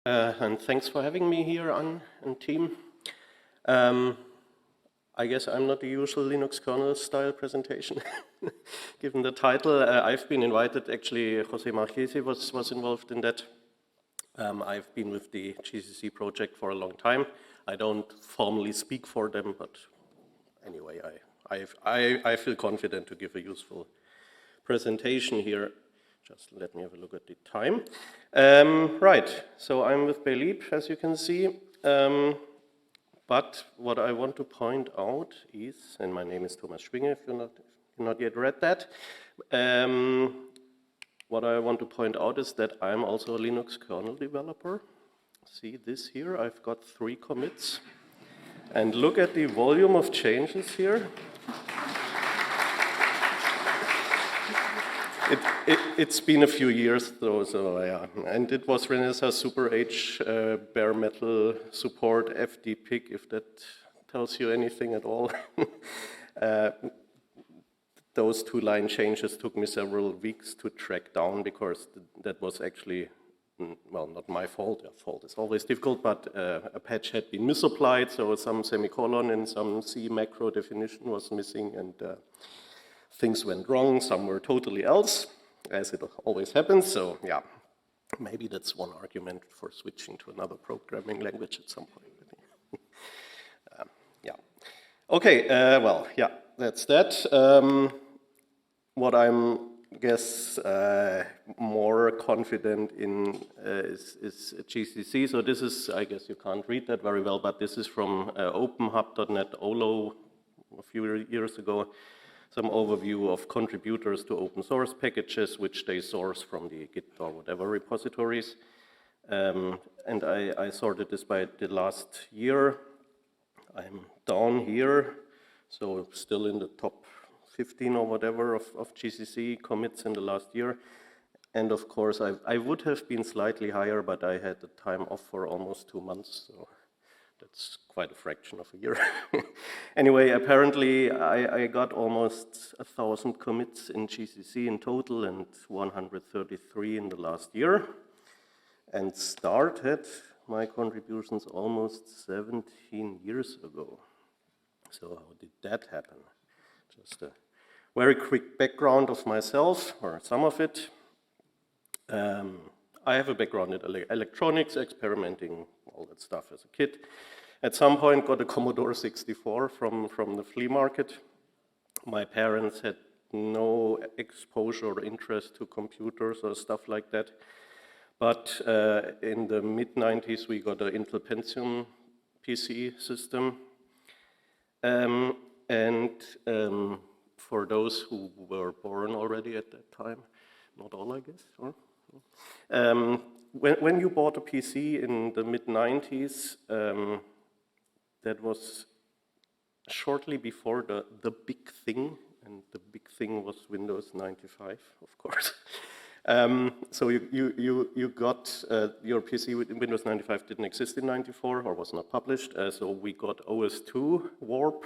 And thanks for having me here on team. I guess I'm not the usual Linux kernel style presentation, given the title. I've been invited, actually, Jose Marchesi was involved in that. I've been with the GCC project for a long time. I don't formally speak for them, but anyway, I feel confident to give a useful presentation here. Just let me have a look at the time. Right, so I'm with Belib, as you can see. But what I want to point out is, and my name is Thomas SCHWINGE, if you've not yet read that. What I want to point out is that I'm also a Linux kernel developer. See this here, I've got 3 commits. And look at the volume of changes here. It's been a few years though, so yeah. And it was Renesas Super H bare metal support FDPIC, if that tells you anything at all. Those 2 line changes took me several weeks to track down because that was actually, well, not my fault. Fault is always difficult, but a patch had been misapplied, so some semicolon in some C macro definition was missing, and things went wrong, some were totally else, as it always happens. So yeah, maybe that's one argument for switching to another programming language at some point. Yeah. Okay, well, yeah, that's that. What I'm, guess, more confident in is GCC. So this is, I guess you can't read that very well, but this is from openhub.net OLO a few years ago. Some overview of contributors to open source packages, which they source from the Git or whatever repositories. And I sorted this by the last year. I'm down here, so still in the top 15 or whatever of GCC commits in the last year. And of course, I would have been slightly higher, but I had the time off for almost 2 months, so that's quite a fraction of a year. Anyway, apparently I got almost 1,000 commits in GCC in total and 133 in the last year. And started my contributions almost 17 years ago. So how did that happen? Just a very quick background of myself, or some of it. I have a background in electronics, experimenting, all that stuff as a kid. At some point got a Commodore 64 from the flea market. My parents had no exposure or interest to computers or stuff like that. But in the mid-90s we got an Intel Pentium PC system. For those who were born already at that time, not all I guess, or? When you bought a PC in the mid-90s, that was shortly before the big thing, and the big thing was Windows 95, of course. So you got your PC with Windows 95 didn't exist in 94 or was not published, so we got OS2 Warp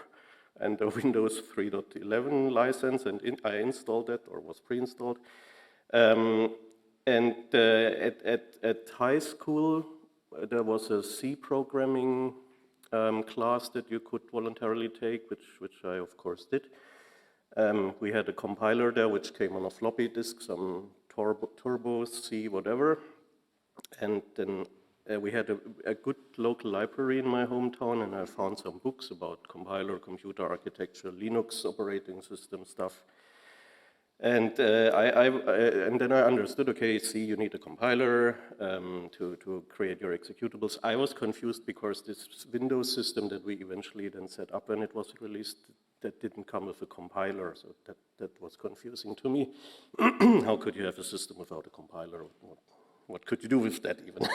and the Windows 3.11 license, and I installed that, or was pre-installed. And at high school, there was a C programming class that you could voluntarily take, which I of course did. We had a compiler there which came on a floppy disk, some Turbo C whatever, and then we had a good local library in my hometown, and I found some books about compiler, computer architecture, Linux operating system stuff. And then I understood, okay, C, you need a compiler to create your executables. I was confused because this Windows system that we eventually then set up when it was released, that didn't come with a compiler, so that was confusing to me. How could you have a system without a compiler? What could you do with that even?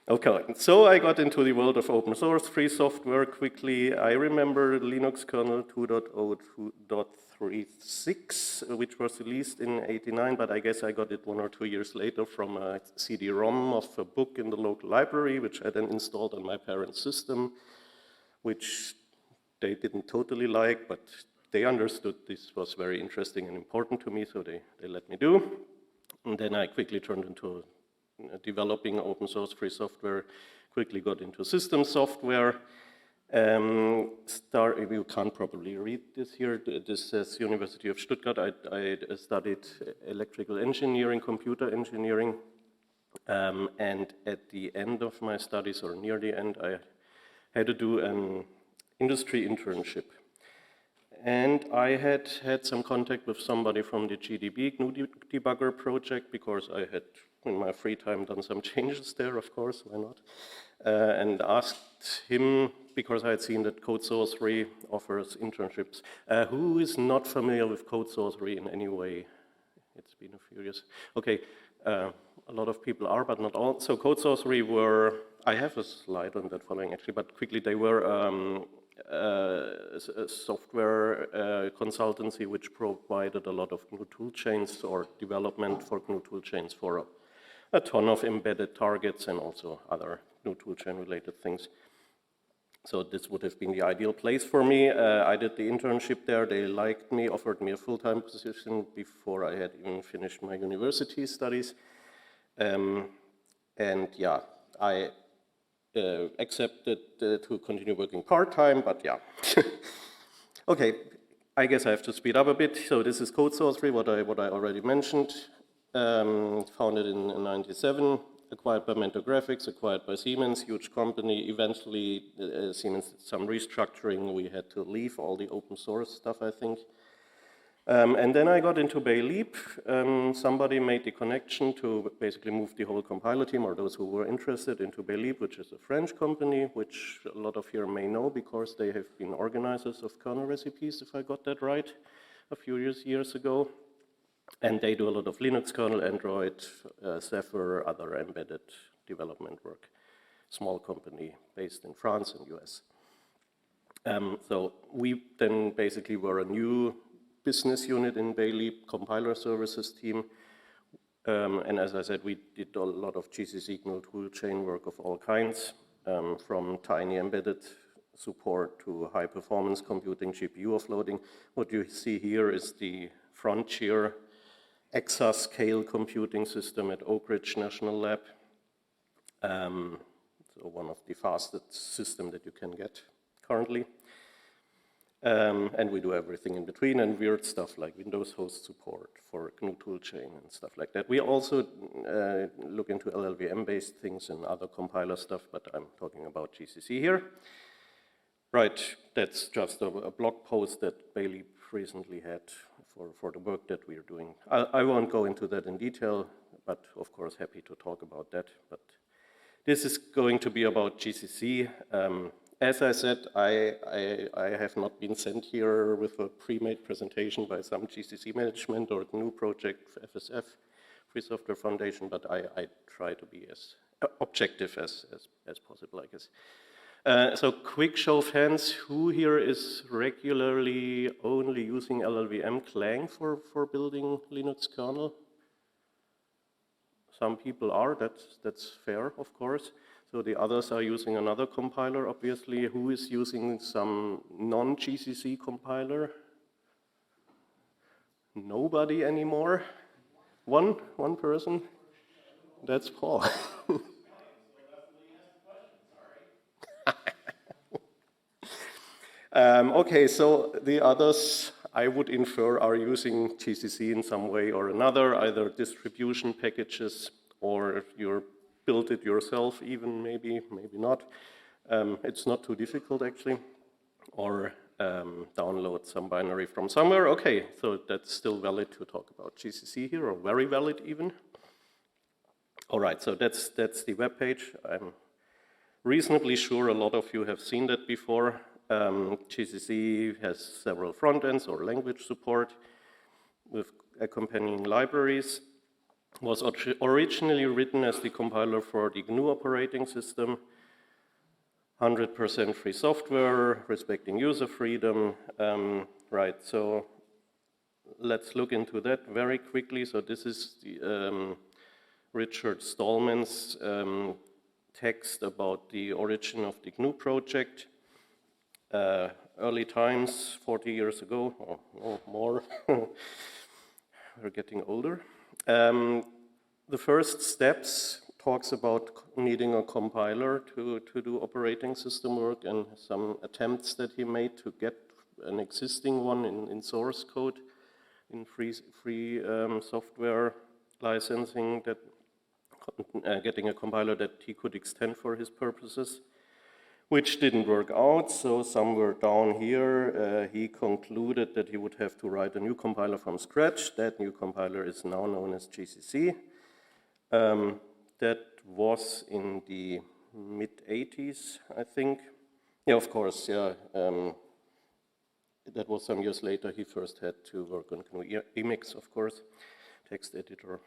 Okay, so I got into the world of open source, free software quickly. I remember Linux kernel 2.0.2.36, which was released in '89, but I guess I got it 1 or 2 years later from a CD-ROM of a book in the local library, which I then installed on my parents' system, which they didn't totally like, but they understood this was very interesting and important to me, so they let me do. And then I quickly turned into developing open source free software, quickly got into system software. You can't probably read this here. This says University of Stuttgart. I studied electrical engineering, computer engineering, and at the end of my studies, or near the end, I had to do an industry internship. And I had some contact with somebody from the GDB, GNU Debugger project, because I had, in my free time, done some changes there, of course, why not? And asked him, because I had seen that CodeSourcery offers internships. Who is not familiar with CodeSourcery in any way? It's been a few years. Okay, a lot of people are, but not all. So CodeSourcery were, I have a slide on that following actually, but quickly, they were a software consultancy which provided a lot of GNU toolchains or development for GNU toolchains for a ton of embedded targets and also other GNU toolchain related things. So this would have been the ideal place for me. I did the internship there, they liked me, offered me a full-time position before I had even finished my university studies. And yeah, I accepted to continue working part-time, but yeah. Okay, I guess I have to speed up a bit. So this is CodeSourcery, what I already mentioned. Founded in '97, acquired by Mentor Graphics, acquired by Siemens, huge company. Eventually, Siemens did some restructuring. We had to leave all the open source stuff, I think. And then I got into Bayleap. Somebody made the connection to basically move the whole compiler team, or those who were interested, into Bayleap, which is a French company, which a lot of here may know because they have been organizers of Kernel Recipes, if I got that right, a few years ago. And they do a lot of Linux kernel, Android, Zephyr, other embedded development work. Small company based in France and US. So we then basically were a new business unit in Bayleap, compiler services team. And as I said, we did a lot of GCC GNU toolchain work of all kinds, from tiny embedded support to high performance computing, GPU offloading. What you see here is the Frontier exascale computing system at Oak Ridge National Lab. So one of the fastest systems that you can get currently. And we do everything in between and weird stuff like Windows host support for GNU toolchain and stuff like that. We also look into LLVM-based things and other compiler stuff, but I'm talking about GCC here. Right, that's just a blog post that Bayleap recently had for the work that we are doing. I won't go into that in detail, but of course happy to talk about that. But this is going to be about GCC. As I said, I have not been sent here with a pre-made presentation by some GCC management or GNU project, FSF, Free Software Foundation, but I try to be as objective as possible, I guess. So quick show of hands, who here is regularly only using LLVM Clang for building Linux kernel? Some people are, that's fair, of course. So the others are using another compiler, obviously. Who is using some non-GCC compiler? Nobody anymore? One person? That's Paul. Okay, so the others, I would infer, are using GCC in some way or another, either distribution packages or you're build it yourself even, maybe not. It's not too difficult actually. Or download some binary from somewhere. Okay, so that's still valid to talk about GCC here, or very valid even. All right, so that's the web page. I'm reasonably sure a lot of you have seen that before. GCC has several front ends or language support with accompanying libraries. Was originally written as the compiler for the GNU operating system. 100% free software, respecting user freedom. Right, so let's look into that very quickly. So this is the, Richard Stallman's text about the origin of the GNU project. Early times, 40 years ago, or more. We're getting older. The first steps talks about needing a compiler to do operating system work, and some attempts that he made to get an existing one in source code, in free software licensing, that getting a compiler that he could extend for his purposes, which didn't work out. So somewhere down here, he concluded that he would have to write a new compiler from scratch. That new compiler is now known as GCC. That was in the mid-80s, I think. Yeah, of course, yeah. That was some years later. He first had to work on GNU Emacs, of course, text editor.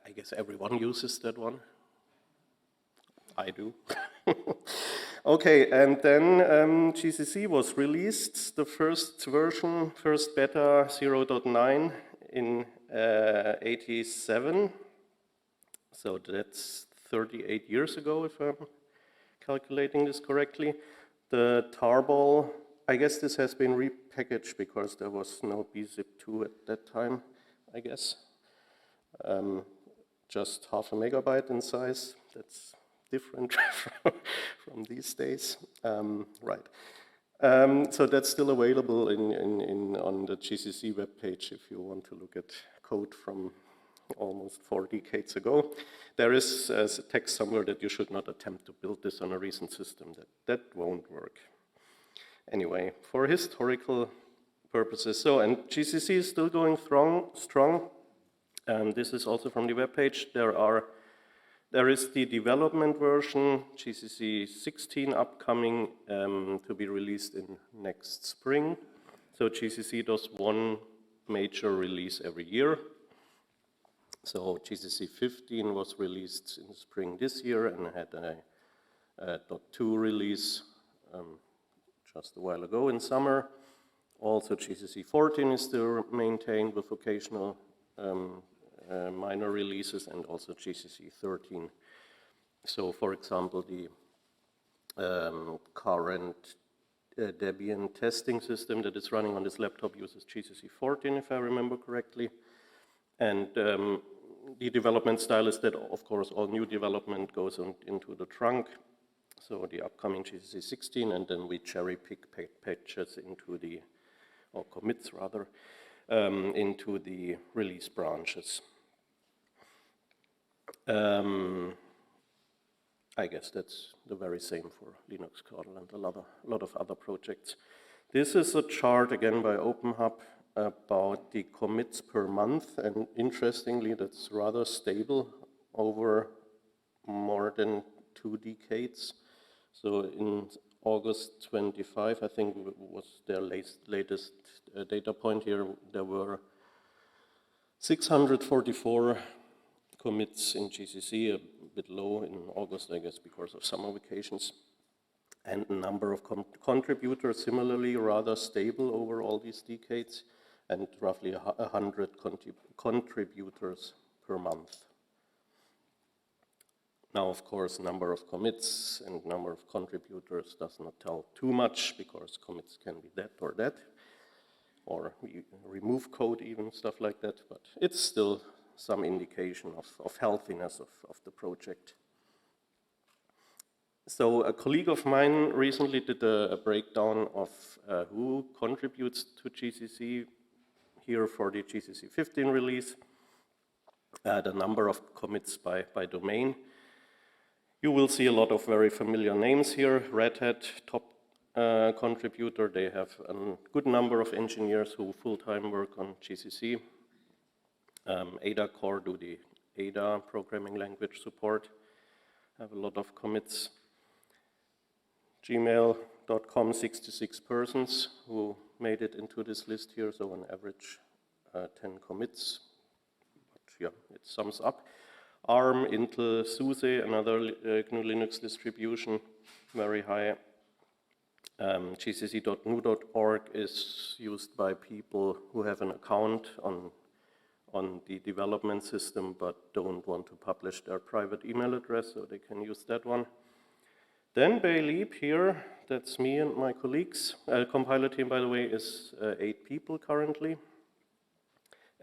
I guess everyone uses that one. I do. Okay, and then GCC was released, the first version, first beta 0.9 in 87. So that's 38 years ago, if I'm calculating this correctly. The tarball, I guess this has been repackaged because there was no bzip2 at that time, I guess. Just 0.5 megabyte in size. That's different from these days. Right. So that's still available on the GCC webpage if you want to look at code from almost 4 decades ago. There is a text somewhere that you should not attempt to build this on a recent system. That won't work. Anyway, for historical purposes. So, and GCC is still going strong. This is also from the webpage. There is the development version, GCC 16, upcoming to be released in next spring. So GCC does one major release every year. So GCC 15 was released in spring this year and had a .2 release just a while ago in summer. Also GCC 14 is still maintained with occasional minor releases, and also GCC 13. So, for example, the current Debian testing system that is running on this laptop uses GCC 14, if I remember correctly. And the development style is that, of course, all new development goes into the trunk. So the upcoming GCC 16, and then we cherry pick patches into the, or commits rather, into the release branches. I guess that's the very same for Linux kernel and a lot of other projects. This is a chart, again, by OpenHub about the commits per month, and interestingly, that's rather stable over more than 2 decades. So in August 25, I think was their latest data point here, there were 644 commits in GCC, a bit low in August, I guess, because of summer vacations. And the number of contributors, similarly, rather stable over all these decades, and roughly 100 contributors per month. Now, of course, number of commits and number of contributors does not tell too much, because commits can be that, or we remove code even, stuff like that, but it's still some indication of healthiness of the project. So a colleague of mine recently did a breakdown of who contributes to GCC here for the GCC 15 release, the number of commits by domain. You will see a lot of very familiar names here. Red Hat, top contributor. They have a good number of engineers who full-time work on GCC. Ada Core do the Ada programming language support. Have a lot of commits. Gmail.com, 66 persons who made it into this list here, so on average 10 commits. But yeah, it sums up. ARM, Intel, SUSE, another GNU Linux distribution, very high. GCC.gnu.org is used by people who have an account on the development system but don't want to publish their private email address, so they can use that one. Then Bayleap here, that's me and my colleagues. Compiler team, by the way, is 8 people currently.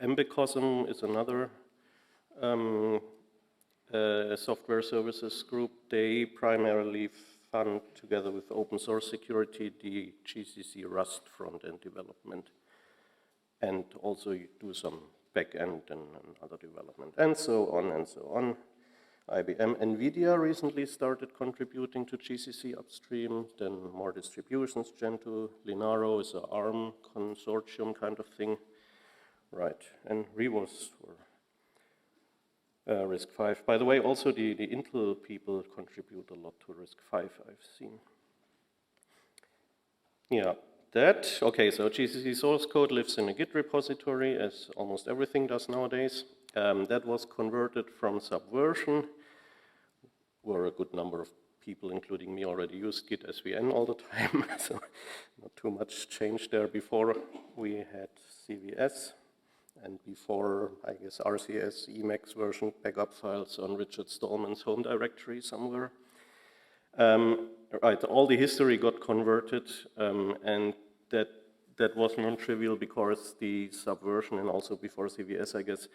Mbcosm is another software services group. They primarily fund, together with open source security, the GCC Rust front-end development. And also you do some back-end and other development, and so on and so on. IBM, NVIDIA recently started contributing to GCC upstream, then more distributions, Gentoo, Linaro is an ARM consortium kind of thing. Right, and Revos for RISC-V. By the way, also the Intel people contribute a lot to RISC-V, I've seen. Yeah, okay, so GCC source code lives in a Git repository, as almost everything does nowadays. That was converted from Subversion, where a good number of people, including me, already used Git SVN all the time, so not too much change there. Before we had CVS, and before, I guess, RCS, Emacs version backup files on Richard Stallman's home directory somewhere. Right, all the history got converted, and that was non-trivial because the Subversion, and also before CVS, I guess,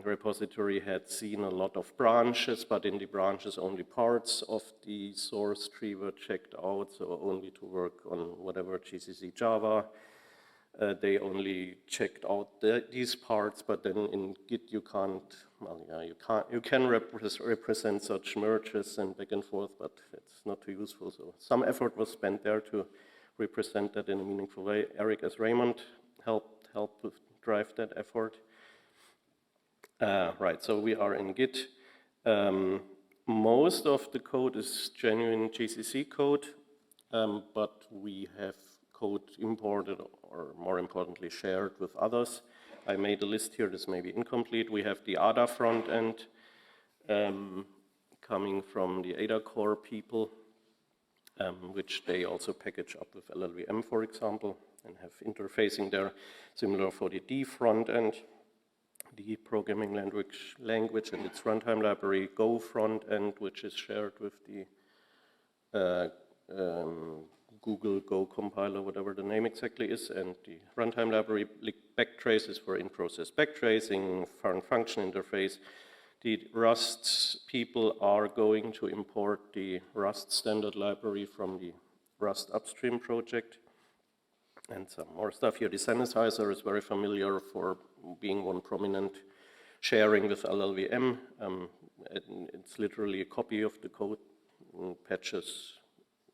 repository had seen a lot of branches, but in the branches only parts of the source tree were checked out, so only to work on whatever GCC Java. They only checked out these parts, but then in Git you can't, well, yeah, you can represent such merges and back and forth, but it's not too useful. So some effort was spent there to represent that in a meaningful way. Eric S. Raymond helped drive that effort. Right, so we are in Git. Most of the code is genuine GCC code, but we have code imported, or more importantly shared with others. I made a list here, this may be incomplete. We have the ADA front end coming from the ADA core people, which they also package up with LLVM, for example, and have interfacing there. Similar for the D front end, the programming language and its runtime library, Go front end, which is shared with the Google Go compiler, whatever the name exactly is, and the runtime library backtrace is for in-process backtracing, foreign function interface. The Rust people are going to import the Rust standard library from the Rust upstream project, and some more stuff here. The sanitizer is very familiar for being one prominent sharing with LLVM. It's literally a copy of the code, patches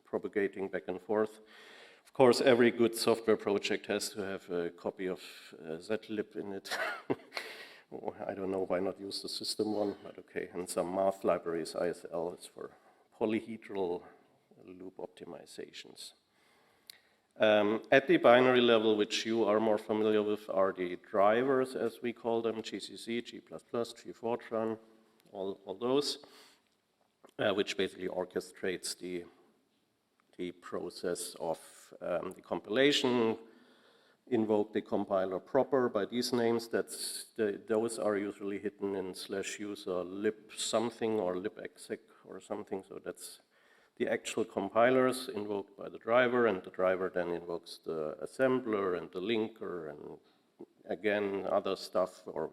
propagating back and forth. Of course, every good software project has to have a copy of zlib in it. I don't know why not use the system one, but okay. And some math libraries, ISL is for polyhedral loop optimizations. At the binary level, which you are more familiar with, are the drivers, as we call them, GCC, G++, G Fortran, all those, which basically orchestrates the process of the compilation, invoke the compiler proper by these names. Those are usually hidden in /user lib something or libexec or something. So that's the actual compilers invoked by the driver, and the driver then invokes the assembler and the linker and again other stuff, or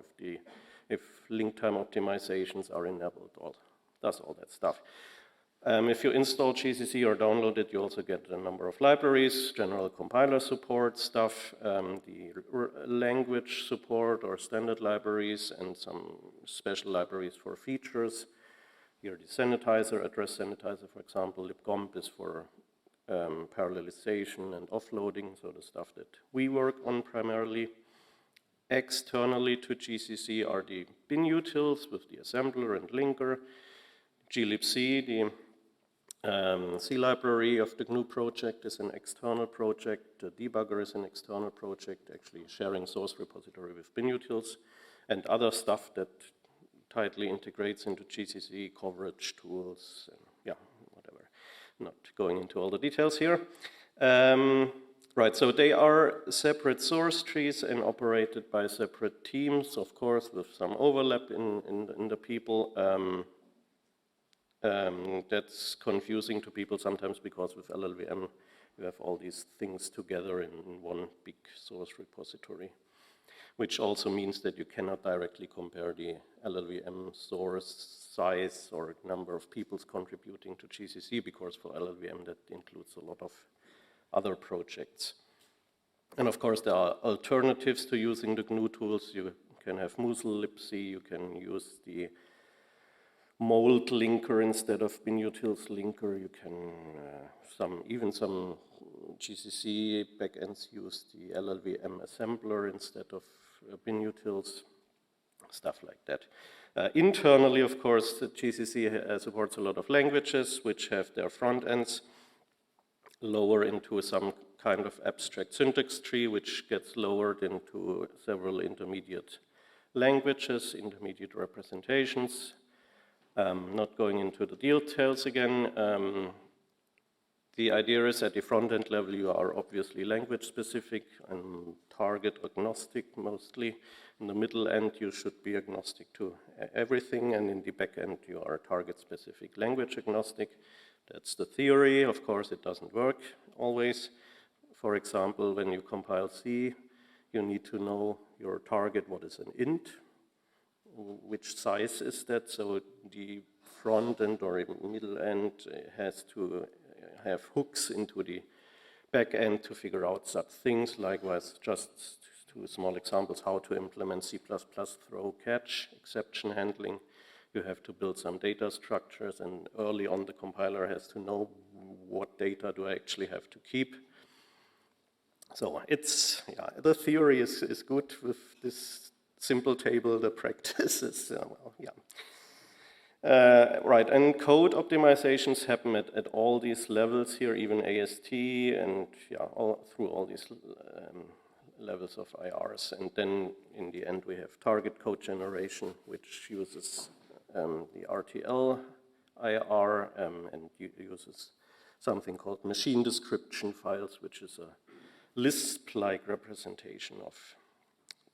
if link time optimizations are enabled, does all that stuff. If you install GCC or download it, you also get a number of libraries, general compiler support stuff, the language support or standard libraries, and some special libraries for features. Here the sanitizer, address sanitizer, for example. libcomp is for parallelization and offloading, so the stuff that we work on primarily. Externally to GCC are the bin utils with the assembler and linker. glibc, the C library of the GNU project, is an external project. The debugger is an external project, actually sharing source repository with bin utils, and other stuff that tightly integrates into GCC, coverage tools, and yeah, whatever. Not going into all the details here. Right, so they are separate source trees and operated by separate teams, of course, with some overlap in the people. That's confusing to people sometimes because with LLVM you have all these things together in one big source repository. which also means that you cannot directly compare the LLVM source size or number of people contributing to GCC, because for LLVM that includes a lot of other projects. And of course, there are alternatives to using the GNU tools. You can have Musl libc, you can use the mold linker instead of binutils linker. You can, even some GCC backends use the LLVM assembler instead of binutils, stuff like that. Internally, of course, the GCC supports a lot of languages which have their front ends lower into some kind of abstract syntax tree, which gets lowered into several intermediate languages, intermediate representations. Not going into the details again. The idea is at the front-end level you are obviously language-specific and target agnostic mostly. In the middle end you should be agnostic to everything, and in the back end you are target-specific language agnostic. That's the theory. Of course it doesn't work always. For example, when you compile C, you need to know your target, what is an int, which size is that, so the front end or middle end has to have hooks into the back end to figure out such things. Likewise, just two small examples, how to implement C++ throw catch exception handling. You have to build some data structures, and early on the compiler has to know what data do I actually have to keep. So it's, yeah, the theory is good with this simple table, the practice is, well, yeah. Right, and code optimizations happen at all these levels here, even AST, and yeah, through all these levels of IRs. And then in the end we have target code generation, which uses the RTL IR and uses something called machine description files, which is a Lisp-like representation of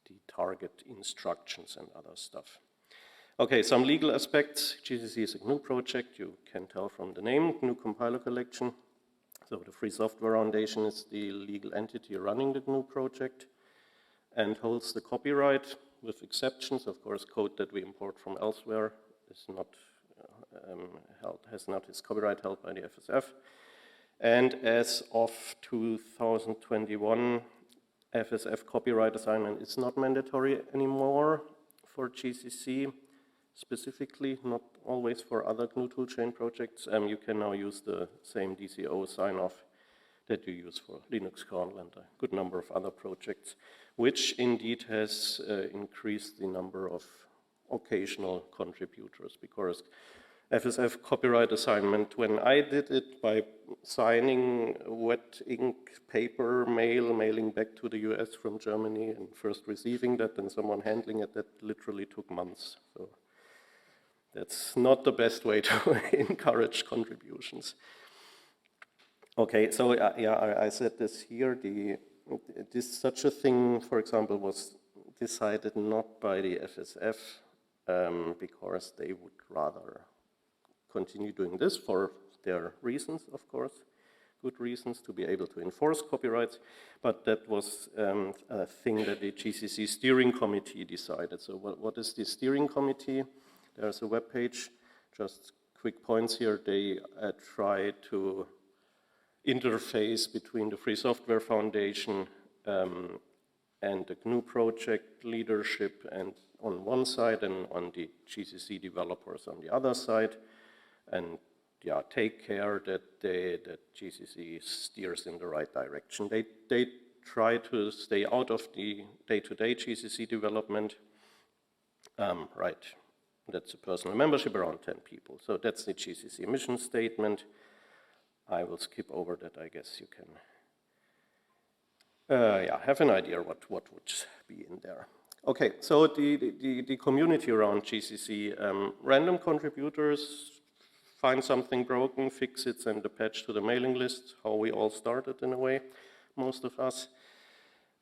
the target instructions and other stuff. Okay, some legal aspects. GCC is a GNU project, you can tell from the name, GNU Compiler Collection. So the Free Software Foundation is the legal entity running the GNU project and holds the copyright with exceptions. Of course, code that we import from elsewhere is not has not its copyright held by the FSF. And as of 2021, FSF copyright assignment is not mandatory anymore for GCC specifically, not always for other GNU toolchain projects. You can now use the same DCO sign-off that you use for Linux kernel and a good number of other projects, which indeed has increased the number of occasional contributors, because FSF copyright assignment, when I did it by signing wet ink paper mail, mailing back to the US from Germany and first receiving that and someone handling it, that literally took months. So that's not the best way to encourage contributions. Okay, so yeah, I said this here, such a thing, for example, was decided not by the FSF because they would rather continue doing this for their reasons, of course, good reasons to be able to enforce copyrights, but that was a thing that the GCC steering committee decided. So what is the steering committee? There's a web page, just quick points here. They try to interface between the Free Software Foundation and the GNU project leadership and on one side, and on the GCC developers on the other side, and yeah, take care that GCC steers in the right direction. They try to stay out of the day-to-day GCC development. Right, that's a personal membership, around 10 people. So that's the GCC mission statement. I will skip over that, I guess you can yeah, have an idea what would be in there. Okay, so the community around GCC, random contributors, find something broken, fix it, send a patch to the mailing list, how we all started in a way, most of us.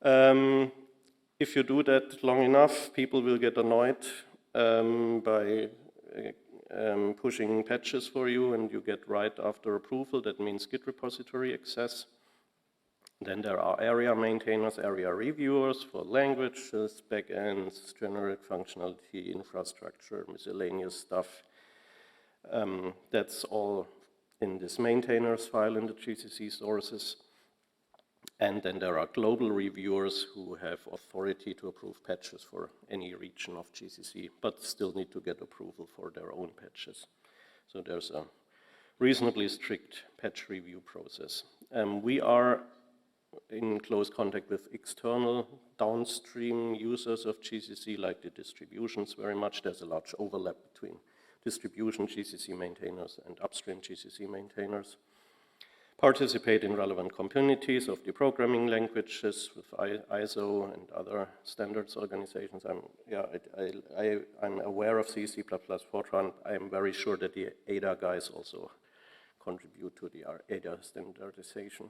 If you do that long enough, people will get annoyed by pushing patches for you, and you get right after approval. That means Git repository access. Then there are area maintainers, area reviewers for languages, backends, generic functionality, infrastructure, miscellaneous stuff. That's all in this maintainers file in the GCC sources. And then there are global reviewers who have authority to approve patches for any region of GCC, but still need to get approval for their own patches. So there's a reasonably strict patch review process. We are in close contact with external downstream users of GCC, like the distributions very much. There's a large overlap between distribution GCC maintainers and upstream GCC maintainers. Participate in relevant communities of the programming languages with ISO and other standards organizations. I'm aware of C, C++, Fortran. I'm very sure that the ADA guys also contribute to the ADA standardization.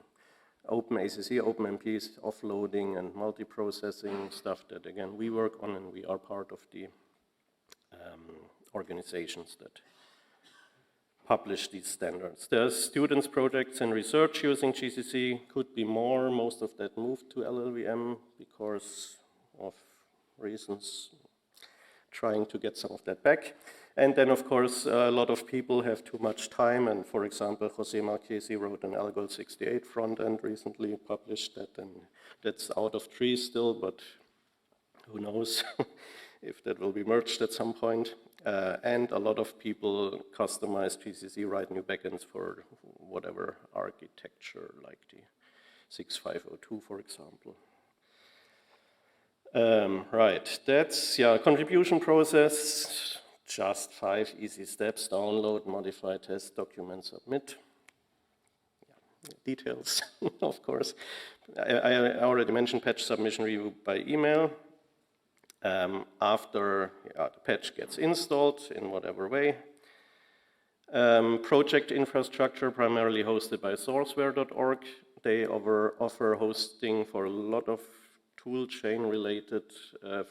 OpenACC, OpenMPs, offloading and multiprocessing, stuff that again we work on, and we are part of the organizations that publish these standards. There's students, projects, and research using GCC. Could be more. Most of that moved to LLVM because of reasons trying to get some of that back. And then, of course, a lot of people have too much time. And for example, Jose Marchesi wrote an Algol 68 front end recently, published that, and that's out of tree still, but who knows if that will be merged at some point. And a lot of people customize GCC, write new backends for whatever architecture, like the 6502, for example. Right, that's, contribution process. Just 5 easy steps: download, modify, test, document, submit. Details, of course. I already mentioned patch submission review by email. After the patch gets installed in whatever way. Project infrastructure primarily hosted by sourceware.org. They offer hosting for a lot of toolchain related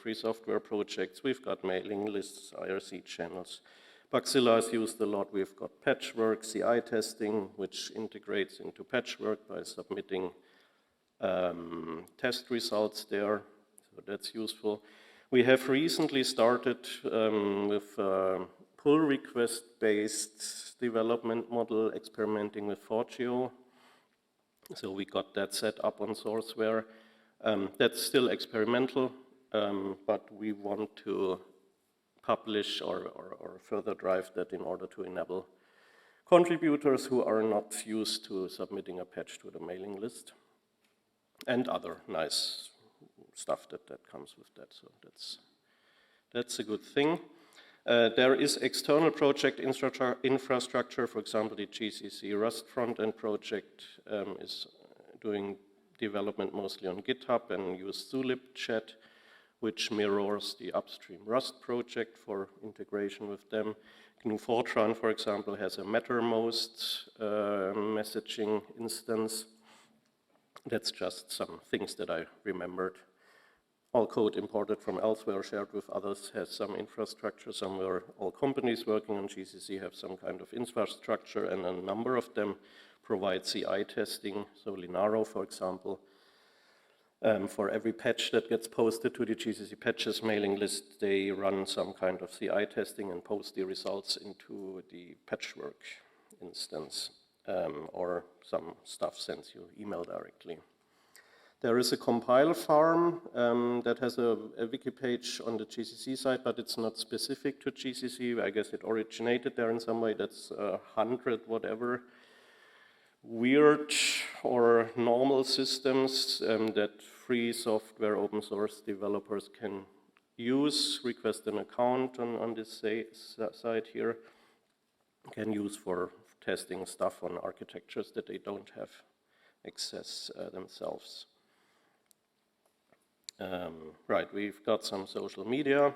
free software projects. We've got mailing lists, IRC channels. Bugzilla is used a lot. We've got Patchwork, CI testing, which integrates into Patchwork by submitting test results there. So that's useful. We have recently started with pull request-based development model, experimenting with Forgeo. So we got that set up on Sourceware. That's still experimental, but we want to publish or further drive that in order to enable contributors who are not used to submitting a patch to the mailing list, and other nice stuff that comes with that. So that's a good thing. There is external project infrastructure. For example, the GCC Rust front-end project is doing development mostly on GitHub and use zulip-chat, which mirrors the upstream Rust project for integration with them. GNU Fortran, for example, has a Mattermost messaging instance. That's just some things that I remembered. All code imported from elsewhere, shared with others, has some infrastructure somewhere. All companies working on GCC have some kind of infrastructure, and a number of them provide CI testing. So Linaro, for example, for every patch that gets posted to the GCC patches mailing list, they run some kind of CI testing and post the results into the Patchwork instance, or some stuff sends you email directly. There is a compile farm that has a wiki page on the GCC side, but it's not specific to GCC. I guess it originated there in some way. That's 100 whatever weird or normal systems that free software open source developers can use, request an account on this site here, can use for testing stuff on architectures that they don't have access themselves. Right, we've got some social media.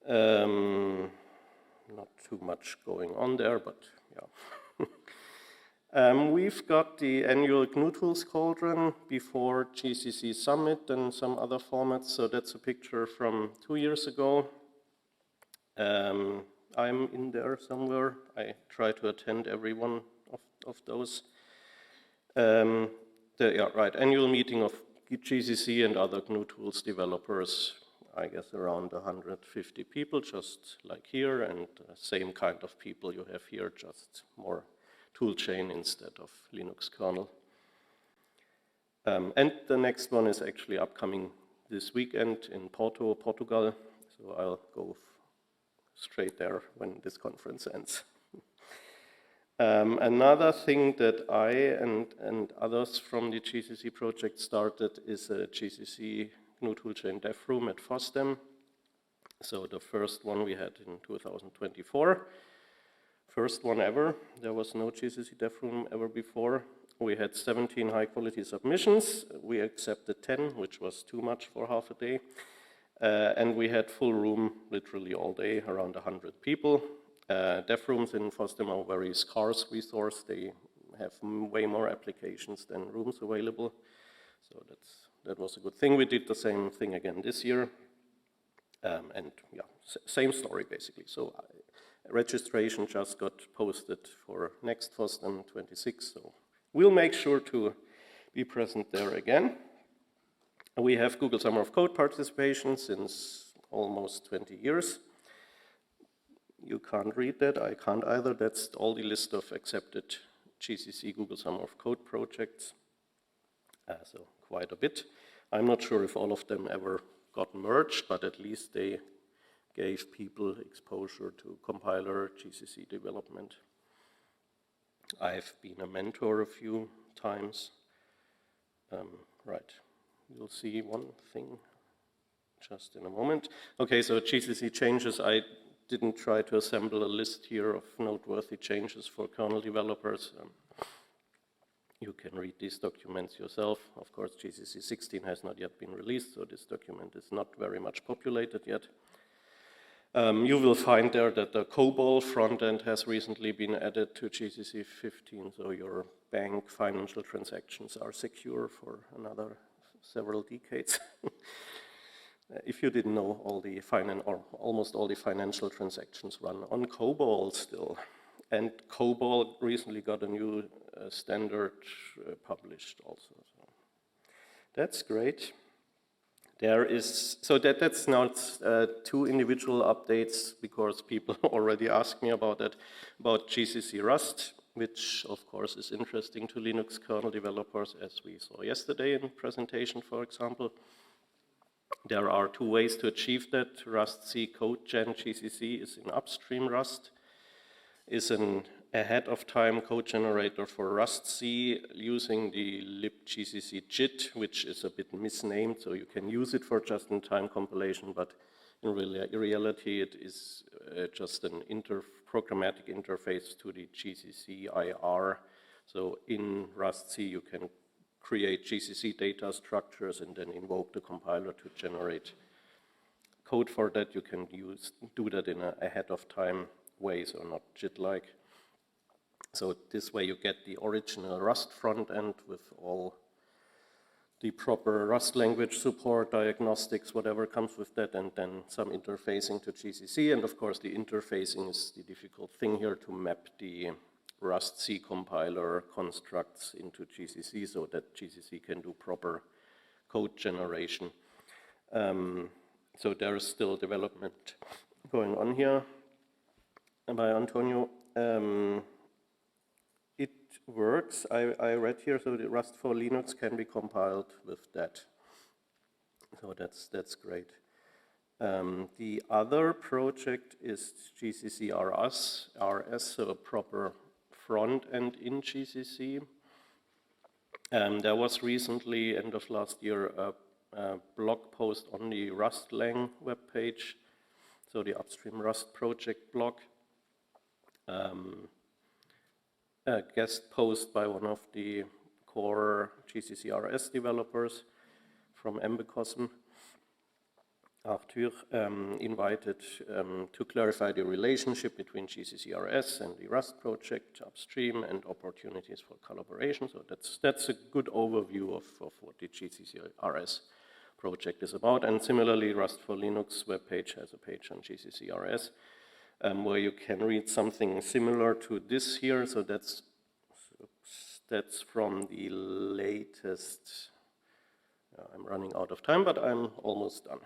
Not too much going on there, but yeah. We've got the annual GNU Tools Cauldron before GCC Summit and some other formats. So that's a picture from 2 years ago. I'm in there somewhere. I try to attend every one of those. yeah, right, annual meeting of GCC and other GNU tools developers, I guess around 150 people, just like here, and same kind of people you have here, just more toolchain instead of Linux kernel. And the next one is actually upcoming this weekend in Porto, Portugal, so I'll go straight there when this conference ends. Another thing that I and others from the GCC project started is a GCC GNU Toolchain Dev Room at FOSDEM. So the first one we had in 2024. First one ever. There was no GCC Dev Room ever before. We had 17 high-quality submissions. We accepted 10, which was too much for half a day. And we had full room literally all day, around 100 people. Dev rooms in FOSDEM are a very scarce resource. They have way more applications than rooms available. So that was a good thing. We did the same thing again this year. And yeah, same story basically. So registration just got posted for next FOSDEM 26. So we'll make sure to be present there again. We have Google Summer of Code participation since almost 20 years. You can't read that, I can't either. That's all the list of accepted GCC Google Summer of Code projects. So quite a bit. I'm not sure if all of them ever got merged, but at least they gave people exposure to compiler GCC development. I've been a mentor a few times. Right, you'll see one thing just in a moment. Okay, so GCC changes. I didn't try to assemble a list here of noteworthy changes for kernel developers. You can read these documents yourself. Of course, GCC 16 has not yet been released, so this document is not very much populated yet. You will find there that the COBOL front end has recently been added to GCC 15, so your bank financial transactions are secure for another several decades. If you didn't know, almost all the financial transactions run on COBOL still. And COBOL recently got a new standard published also. So that's great. That's not two individual updates because people already asked me about that, about GCC Rust, which of course is interesting to Linux kernel developers, as we saw yesterday in the presentation, for example. There are two ways to achieve that. Rust-C CodeGen GCC is in upstream Rust, is an ahead-of-time code generator for Rust-C using the libgcc JIT, which is a bit misnamed, so you can use it for just-in-time compilation, but in reality it is just an programmatic interface to the GCC IR. So in Rust-C you can create GCC data structures and then invoke the compiler to generate code for that. You can do that in an ahead-of-time way, so not JIT-like. So this way you get the original Rust front end with all the proper Rust language support, diagnostics, whatever comes with that, and then some interfacing to GCC. And of course the interfacing is the difficult thing here, to map the Rust-C compiler constructs into GCC so that GCC can do proper code generation. So there is still development going on here by Antonio. It works, I read here, so the Rust for Linux can be compiled with that. So that's great. The other project is GCC RS, so a proper front end in GCC. There was recently, end of last year, a blog post on the Rust-Lang webpage, so the upstream Rust project blog. A guest post by one of the core GCC RS developers from Embecosm, Arthur, invited to clarify the relationship between GCC RS and the Rust project upstream and opportunities for collaboration. So that's a good overview of what the GCC RS project is about. And similarly, Rust for Linux webpage has a page on GCC RS where you can read something similar to this here. So that's That's from the latest, I'm running out of time, but I'm almost done.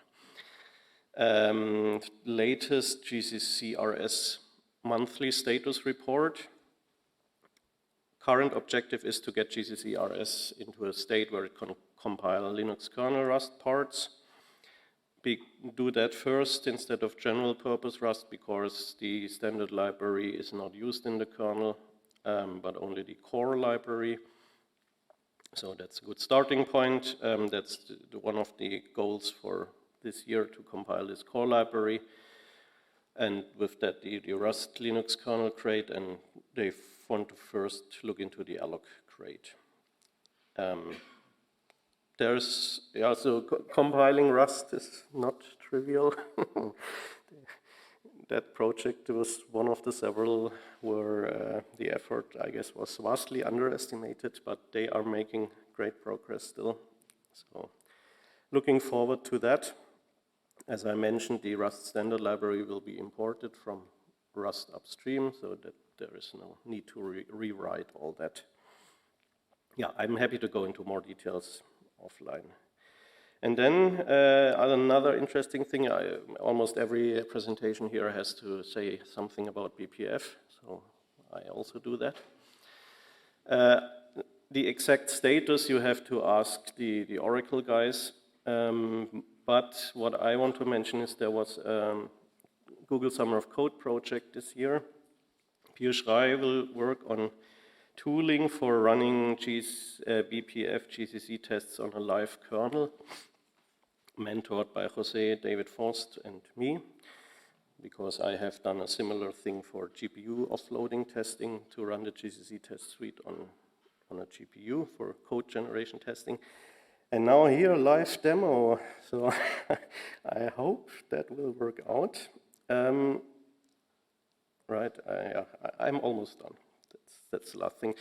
Latest GCC RS monthly status report. Current objective is to get GCC RS into a state where it can compile Linux kernel Rust parts. We do that first instead of general purpose Rust because the standard library is not used in the kernel, but only the core library. So that's a good starting point. That's one of the goals for this year, to compile this core library. And with that, the Rust Linux kernel crate, and they want to first look into the alloc crate. So compiling Rust is not trivial. That project was one of the several where the effort, I guess, was vastly underestimated, but they are making great progress still. So looking forward to that. As I mentioned, the Rust standard library will be imported from Rust upstream, so that there is no need to rewrite all that. Yeah, I'm happy to go into more details offline. And then another interesting thing, almost every presentation here has to say something about BPF, so I also do that. The exact status you have to ask the Oracle guys, but what I want to mention is there was a Google Summer of Code project this year. Piyush Rai will work on tooling for running BPF GCC tests on a live kernel, mentored by Jose, David Forst, and me, because I have done a similar thing for GPU offloading testing to run the GCC test suite on a GPU for code generation testing. And now here, live demo. So I hope that will work out. Right, I'm almost done. That's the last thing.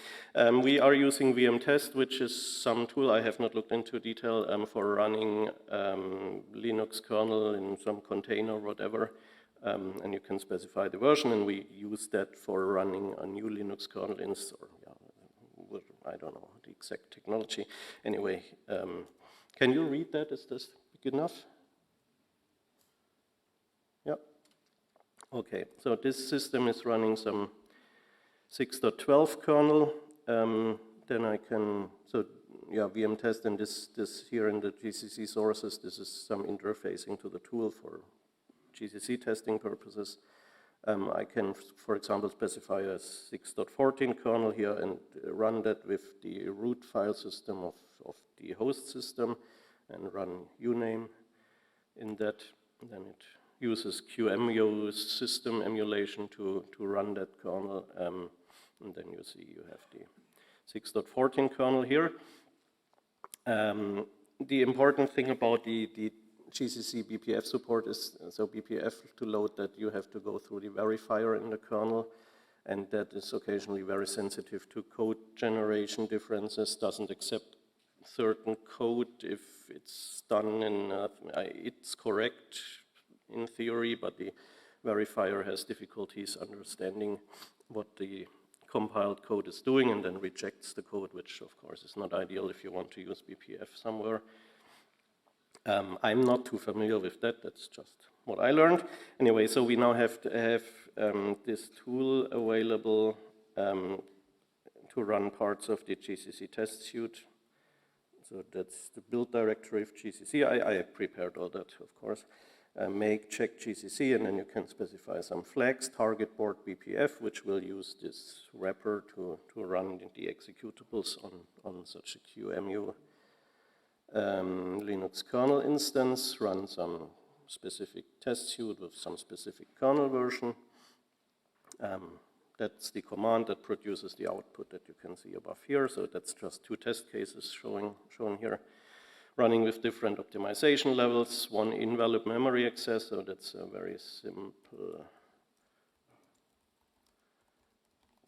We are using VMTest, which is some tool I have not looked into detail for running Linux kernel in some container or whatever. And you can specify the version, and we use that for running a new Linux kernel install. I don't know the exact technology. Anyway, can you read that? Is this big enough? Yeah. Okay, so this system is running some 6.12 kernel. Then I can, VMTest, and this here in the GCC sources, this is some interfacing to the tool for GCC testing purposes. I can, for example, specify a 6.14 kernel here and run that with the root file system of the host system and run uname in that. And then it uses QEMU system emulation to run that kernel. And then you see you have the 6.14 kernel here. The important thing about the GCC BPF support is, so BPF to load that, you have to go through the verifier in the kernel, and that is occasionally very sensitive to code generation differences, doesn't accept certain code if it's done in, it's correct in theory, but the verifier has difficulties understanding what the compiled code is doing and then rejects the code, which of course is not ideal if you want to use BPF somewhere. I'm not too familiar with that, that's just what I learned. Anyway, so we now have to have this tool available to run parts of the GCC test suite. So that's the build directory of GCC. I prepared all that, of course. Make check GCC, and then you can specify some flags, target board BPF, which will use this wrapper to run the executables on such a QEMU Linux kernel instance, run some specific test suite with some specific kernel version. That's the command that produces the output that you can see above here. So that's just two test cases shown here, running with different optimization levels, one invalid memory access, so that's a very simple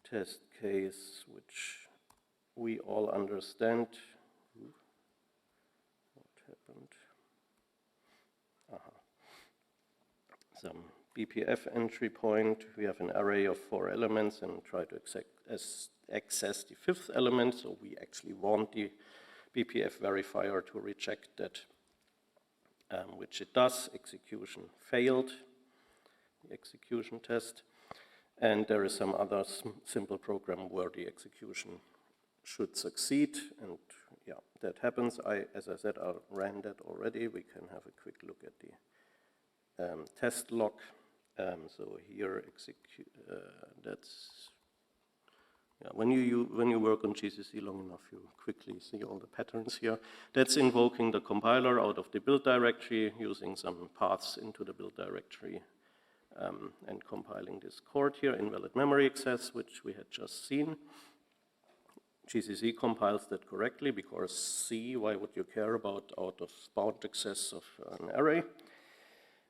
test case which we all understand. What happened? Some BPF entry point. We have an array of 4 elements and try to access the fifth element, so we actually want the BPF verifier to reject that, which it does. Execution failed, the execution test. And there is some other simple program where the execution should succeed, and yeah, that happens. As I said, I ran that already. We can have a quick look at the test log. So here, that's yeah. When you work on GCC long enough, you quickly see all the patterns here. That's invoking the compiler out of the build directory, using some paths into the build directory, and compiling this code here, invalid memory access, which we had just seen. GCC compiles that correctly because C, why would you care about out of bound access of an array?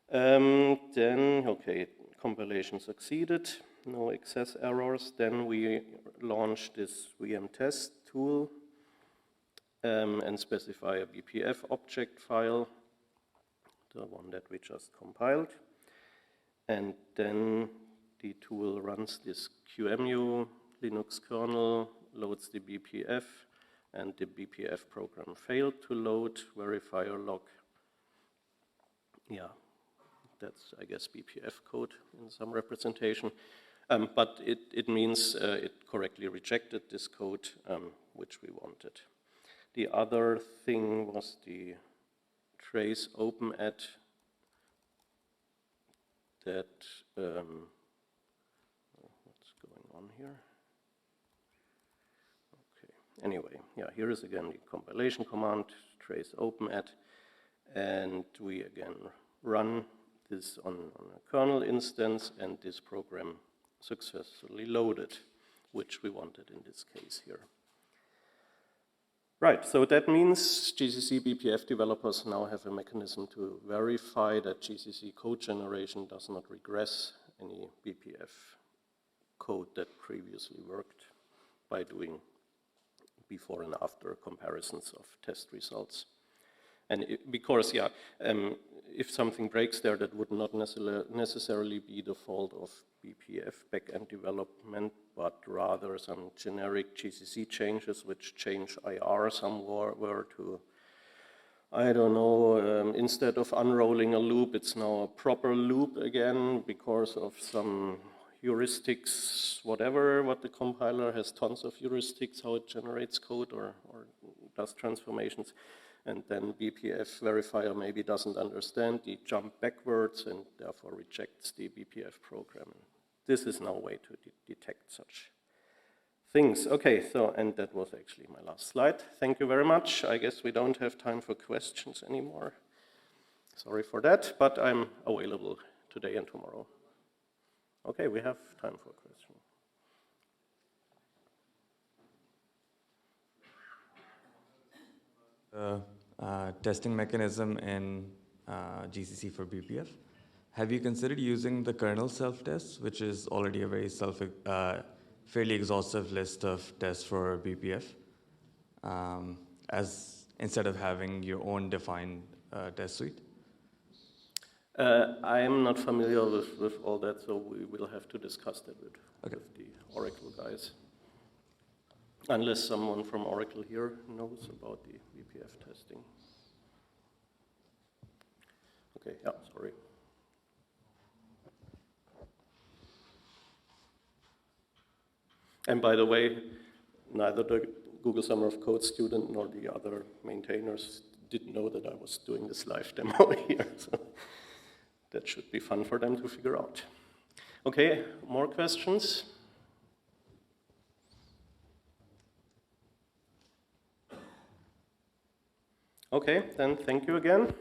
Then, okay, compilation succeeded, no access errors. Then we launch this VM test tool and specify a BPF object file, the one that we just compiled. And then the tool runs this QEMU Linux kernel, loads the BPF, and the BPF program failed to load, verifier log. Yeah, that's, I guess, BPF code in some representation. But it means it correctly rejected this code, which we wanted. The other thing was the trace open at that, what's going on here? Okay, anyway, yeah, here is again the compilation command, trace open at, and we again run this on a kernel instance, and this program successfully loaded, which we wanted in this case here. Right, so that means GCC BPF developers now have a mechanism to verify that GCC code generation does not regress any BPF code that previously worked by doing before and after comparisons of test results. And because, yeah, if something breaks there, that would not necessarily be the fault of BPF backend development, but rather some generic GCC changes which change IR somewhere to, I don't know, instead of unrolling a loop, it's now a proper loop again because of some heuristics, whatever, what the compiler has tons of heuristics, how it generates code or does transformations. And then BPF verifier maybe doesn't understand the jump backwards and therefore rejects the BPF program. This is now a way to detect such things. Okay, so, and that was actually my last slide. Thank you very much. I guess we don't have time for questions anymore. Sorry for that, but I'm available today and tomorrow. Okay, we have time for questions. Testing mechanism in GCC for BPF. Have you considered using the kernel self-test, which is already a very fairly exhaustive list of tests for BPF, as instead of having your own defined test suite? I am not familiar with all that, so we will have to discuss that with the Oracle guys. Unless someone from Oracle here knows about the BPF testing. Okay, yeah, sorry. And by the way, neither the Google Summer of Code student nor the other maintainers didn't know that I was doing this live demo here. So that should be fun for them to figure out. Okay, more questions? Okay, then thank you again.